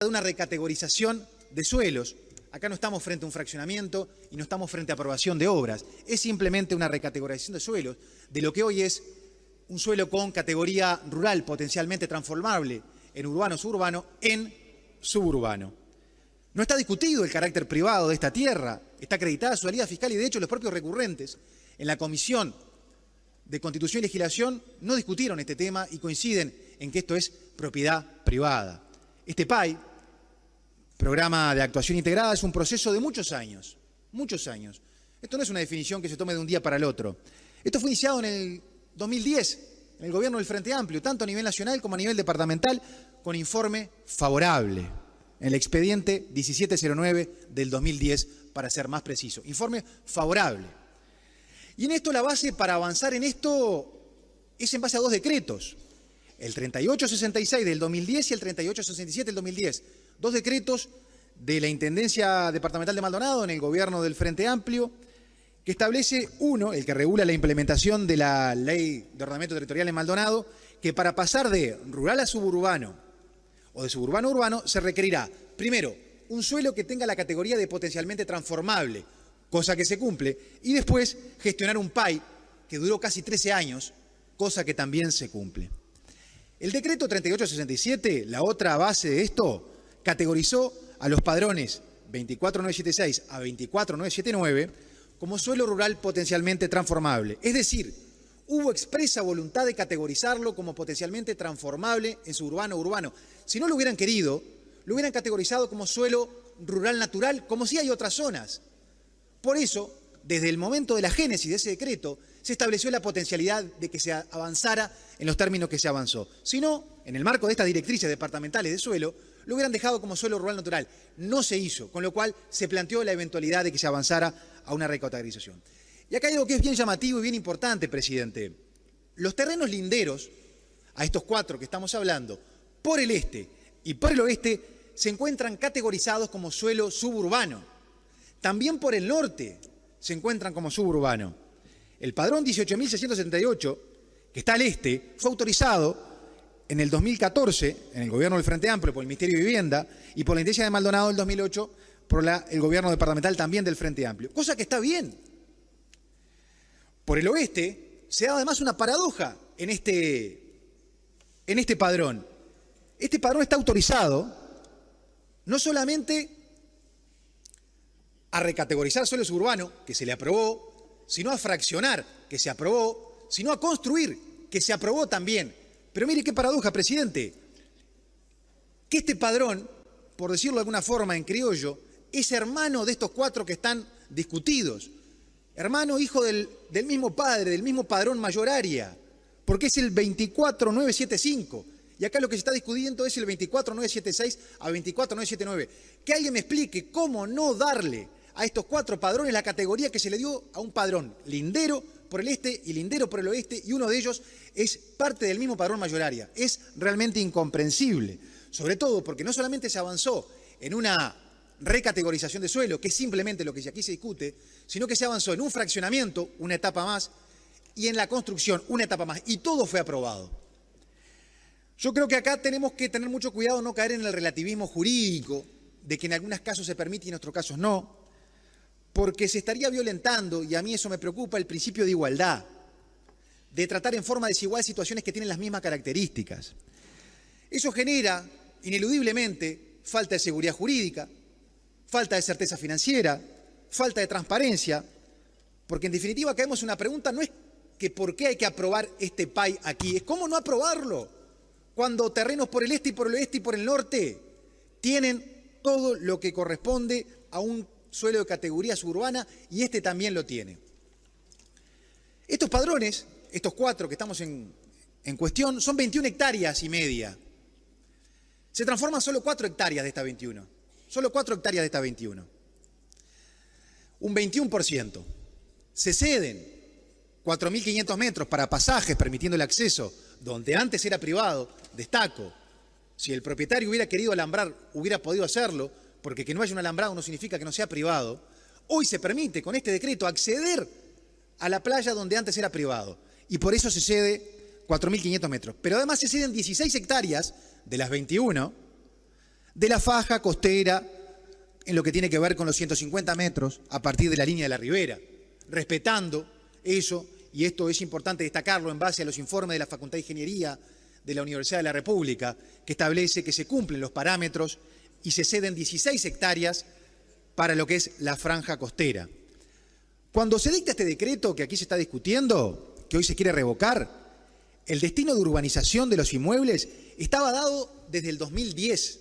de una recategorización de suelos. Acá no estamos frente a un fraccionamiento y no estamos frente a aprobación de obras. Es simplemente una recategorización de suelos de lo que hoy es un suelo con categoría rural potencialmente transformable en urbano, suburbano, en suburbano. No está discutido el carácter privado de esta tierra, está acreditada su validez fiscal y de hecho los propios recurrentes en la Comisión de Constitución y Legislación no discutieron este tema y coinciden en que esto es propiedad privada. Este PAI, Programa de Actuación Integrada, es un proceso de muchos años, muchos años. Esto no es una definición que se tome de un día para el otro. Esto fue iniciado en el 2010, en el gobierno del Frente Amplio, tanto a nivel nacional como a nivel departamental, con informe favorable, en el expediente 1709 del 2010, para ser más preciso. Informe favorable. Y en esto la base para avanzar en esto es en base a dos decretos, el 3866 del 2010 y el 3867 del 2010. Dos decretos de la Intendencia Departamental de Maldonado en el gobierno del Frente Amplio, que establece, uno, el que regula la implementación de la Ley de Ordenamiento Territorial en Maldonado, que para pasar de rural a suburbano o de suburbano a urbano se requerirá, primero, un suelo que tenga la categoría de potencialmente transformable, cosa que se cumple, y después gestionar un PAI que duró casi 13 años, cosa que también se cumple. El decreto 3867, la otra base de esto, categorizó a los padrones 24976 a 24979 como suelo rural potencialmente transformable. Es decir, hubo expresa voluntad de categorizarlo como potencialmente transformable en suburbano o urbano. Si no lo hubieran querido, lo hubieran categorizado como suelo rural natural, como si hay otras zonas. Por eso, desde el momento de la génesis de ese decreto, se estableció la potencialidad de que se avanzara en los términos que se avanzó. Si no, en el marco de estas directrices departamentales de suelo, lo hubieran dejado como suelo rural natural. No se hizo, con lo cual se planteó la eventualidad de que se avanzara a una recategorización. Y acá hay algo que es bien llamativo y bien importante, presidente. Los terrenos linderos, a estos cuatro que estamos hablando, por el este y por el oeste, se encuentran categorizados como suelo suburbano. También por el norte se encuentran como suburbano. El padrón 18.678, que está al este, fue autorizado en el 2014, en el gobierno del Frente Amplio, por el Ministerio de Vivienda, y por la Intendencia de Maldonado en el 2008, por el gobierno departamental también del Frente Amplio. Cosa que está bien. Por el oeste se da además una paradoja en este padrón. Este padrón está autorizado no solamente a recategorizar suelo suburbano, que se le aprobó, sino a fraccionar, que se aprobó, sino a construir, que se aprobó también. Pero mire qué paradoja, presidente, que este padrón, por decirlo de alguna forma en criollo, es hermano de estos cuatro que están discutidos. Hermano, hijo del mismo padre, del mismo padrón mayoraria, porque es el 24975. Y acá lo que se está discutiendo es el 24976 a 24979. Que alguien me explique cómo no darle a estos cuatro padrones la categoría que se le dio a un padrón lindero por el este y lindero por el oeste, y uno de ellos es parte del mismo padrón mayoraria. Es realmente incomprensible, sobre todo porque no solamente se avanzó en una recategorización de suelo, que es simplemente lo que aquí se discute, sino que se avanzó en un fraccionamiento, una etapa más, y en la construcción, una etapa más, y todo fue aprobado. Yo creo que acá tenemos que tener mucho cuidado no caer en el relativismo jurídico, de que en algunos casos se permite y en otros casos no, porque se estaría violentando, y a mí eso me preocupa, el principio de igualdad, de tratar en forma desigual situaciones que tienen las mismas características. Eso genera, ineludiblemente, falta de seguridad jurídica, falta de certeza financiera, falta de transparencia, porque en definitiva caemos en una pregunta, no es que por qué hay que aprobar este PAI aquí, es cómo no aprobarlo, cuando terrenos por el este y por el oeste y por el norte tienen todo lo que corresponde a un suelo de categoría suburbana, y este también lo tiene. Estos padrones, estos cuatro que estamos en cuestión, son 21 hectáreas y media. Se transforman solo 4 hectáreas de estas 21. Solo 4 hectáreas de estas 21. Un 21%. Se ceden 4.500 metros para pasajes, permitiendo el acceso, donde antes era privado. Destaco, si el propietario hubiera querido alambrar, hubiera podido hacerlo, porque que no haya un alambrado no significa que no sea privado. Hoy se permite con este decreto acceder a la playa donde antes era privado, y por eso se cede 4.500 metros. Pero además se ceden 16 hectáreas de las 21 de la faja costera en lo que tiene que ver con los 150 metros a partir de la línea de la ribera, respetando eso, y esto es importante destacarlo en base a los informes de la Facultad de Ingeniería de la Universidad de la República, que establece que se cumplen los parámetros y se ceden 16 hectáreas para lo que es la franja costera. Cuando se dicta este decreto que aquí se está discutiendo, que hoy se quiere revocar, el destino de urbanización de los inmuebles estaba dado desde el 2010,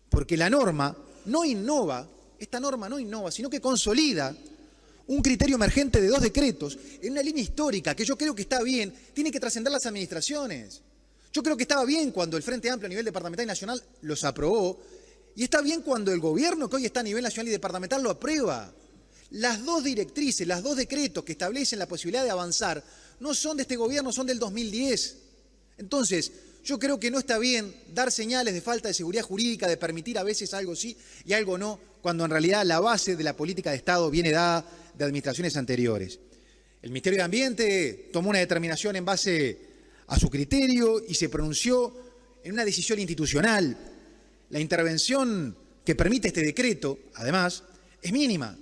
porque la norma no innova, esta norma no innova, sino que consolida un criterio emergente de 2 decretos en una línea histórica que yo creo que está bien, tiene que trascender las administraciones. Yo creo que estaba bien cuando el Frente Amplio a nivel departamental y nacional los aprobó, y está bien cuando el gobierno que hoy está a nivel nacional y departamental lo aprueba. Las 2 directrices, las 2 decretos que establecen la posibilidad de avanzar no son de este gobierno, son del 2010. Entonces, yo creo que no está bien dar señales de falta de seguridad jurídica, de permitir a veces algo sí y algo no, cuando en realidad la base de la política de Estado viene dada de administraciones anteriores. El Ministerio de Ambiente tomó una determinación en base a su criterio y se pronunció en una decisión institucional. La intervención que permite este decreto, además, es mínima,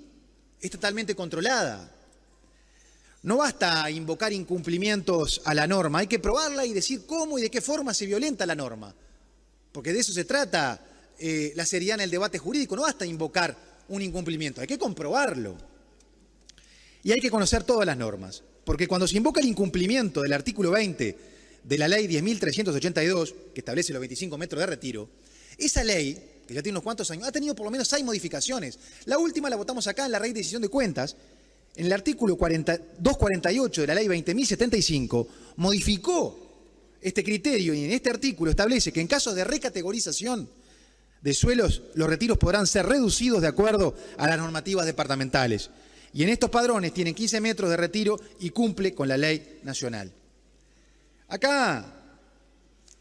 es totalmente controlada. No basta invocar incumplimientos a la norma, hay que probarla y decir cómo y de qué forma se violenta la norma. Porque de eso se trata la seriedad en el debate jurídico, no basta invocar un incumplimiento, hay que comprobarlo. Y hay que conocer todas las normas, porque cuando se invoca el incumplimiento del artículo 20 de la ley 10.382, que establece los 25 metros de retiro, esa ley, que ya tiene unos cuantos años, ha tenido por lo menos 6 modificaciones. La última la votamos acá en la Ley de Decisión de Cuentas. En el artículo 248 de la ley 20.075 modificó este criterio y en este artículo establece que en caso de recategorización de suelos, los retiros podrán ser reducidos de acuerdo a las normativas departamentales. Y en estos padrones tienen 15 metros de retiro y cumple con la ley nacional. Acá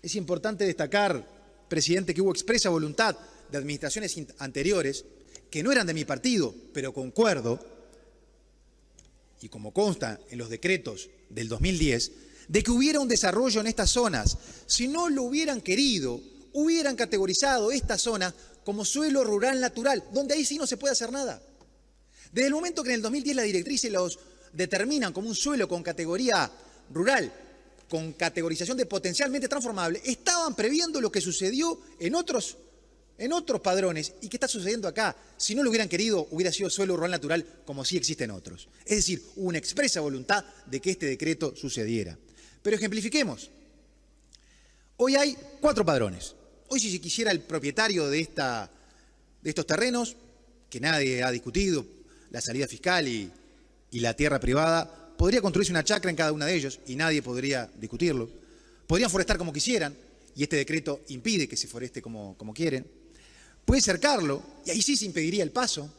es importante destacar, presidente, que hubo expresa voluntad de administraciones anteriores, que no eran de mi partido, pero concuerdo, y como consta en los decretos del 2010, de que hubiera un desarrollo en estas zonas. Si no lo hubieran querido, hubieran categorizado esta zona como suelo rural natural, donde ahí sí no se puede hacer nada. Desde el momento que en el 2010 las directrices los determinan como un suelo con categoría rural, con categorización de potencialmente transformable, estaban previendo lo que sucedió en otros padrones y que está sucediendo acá. Si no lo hubieran querido, hubiera sido suelo rural natural como sí existen otros. Es decir, hubo una expresa voluntad de que este decreto sucediera. Pero ejemplifiquemos. Hoy hay 4 padrones. Hoy si se quisiera el propietario de estos terrenos, que nadie ha discutido, la salida fiscal y la tierra privada, podría construirse una chacra en cada uno de ellos y nadie podría discutirlo. Podrían forestar como quisieran y este decreto impide que se foreste como quieren. Puede cercarlo y ahí sí se impediría el paso.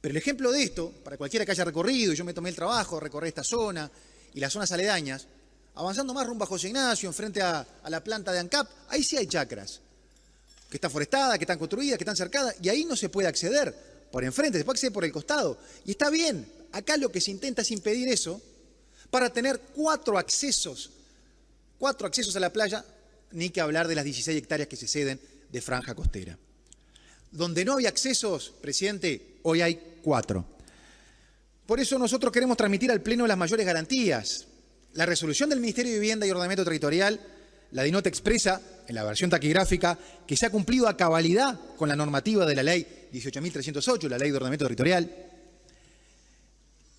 Pero el ejemplo de esto, para cualquiera que haya recorrido, y yo me tomé el trabajo de recorrer esta zona y las zonas aledañas, avanzando más rumbo a José Ignacio, enfrente a la planta de ANCAP, ahí sí hay chacras, que están forestadas, que están construidas, que están cercadas, y ahí no se puede acceder por enfrente, se puede acceder por el costado. Y está bien, acá lo que se intenta es impedir eso para tener 4 accesos a la playa, ni que hablar de las 16 hectáreas que se ceden de franja costera. Donde no había accesos, presidente, hoy hay 4. Por eso nosotros queremos transmitir al Pleno las mayores garantías. La resolución del Ministerio de Vivienda y Ordenamiento Territorial, la DINOT expresa, en la versión taquigráfica, que se ha cumplido a cabalidad con la normativa de la Ley 18.308, la Ley de Ordenamiento Territorial.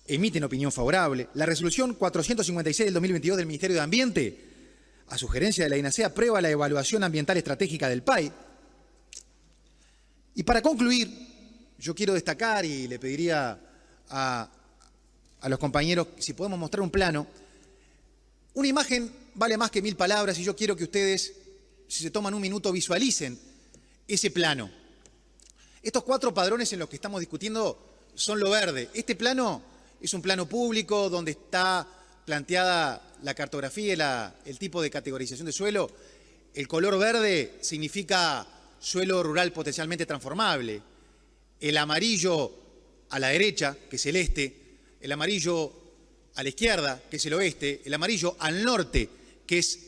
Emiten opinión favorable. La resolución 456 del 2022 del Ministerio de Ambiente, a sugerencia de la INACE, aprueba la evaluación ambiental estratégica del PAI. Y para concluir, yo quiero destacar y le pediría a los compañeros si podemos mostrar un plano. Una imagen vale más que 1000 palabras y yo quiero que ustedes, si se toman un minuto, visualicen ese plano. Estos 4 padrones en los que estamos discutiendo son lo verde. Este plano es un plano público donde está planteada la cartografía y el tipo de categorización de suelo. El color verde significa suelo rural potencialmente transformable. El amarillo a la derecha, que es el este, el amarillo a la izquierda, que es el oeste, el amarillo al norte, que es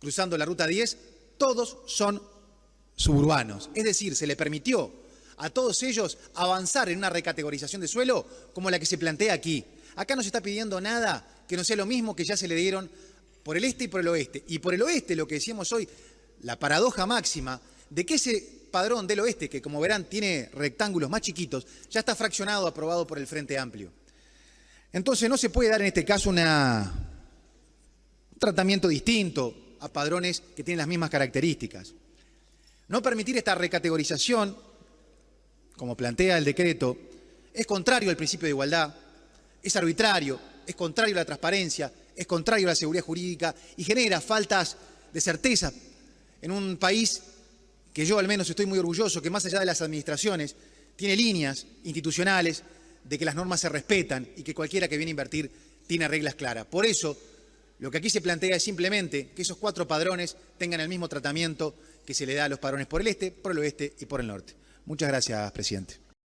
cruzando la Ruta 10, todos son suburbanos. Es decir, se le permitió a todos ellos avanzar en una recategorización de suelo como la que se plantea aquí. Acá no se está pidiendo nada que no sea lo mismo que ya se le dieron por el este y por el oeste. Y por el oeste, lo que decíamos hoy, la paradoja máxima de que ese padrón del oeste, que como verán tiene rectángulos más chiquitos, ya está fraccionado, aprobado por el Frente Amplio. Entonces no se puede dar en este caso un tratamiento distinto a padrones que tienen las mismas características. No permitir esta recategorización, como plantea el decreto, es contrario al principio de igualdad, es arbitrario, es contrario a la transparencia, es contrario a la seguridad jurídica y genera faltas de certeza en un país que yo al menos estoy muy orgulloso, que más allá de las administraciones, tiene líneas institucionales de que las normas se respetan y que cualquiera que viene a invertir tiene reglas claras. Por eso, lo que aquí se plantea es simplemente que esos 4 padrones tengan el mismo tratamiento que se le da a los padrones por el este, por el oeste y por el norte. Muchas gracias, presidente.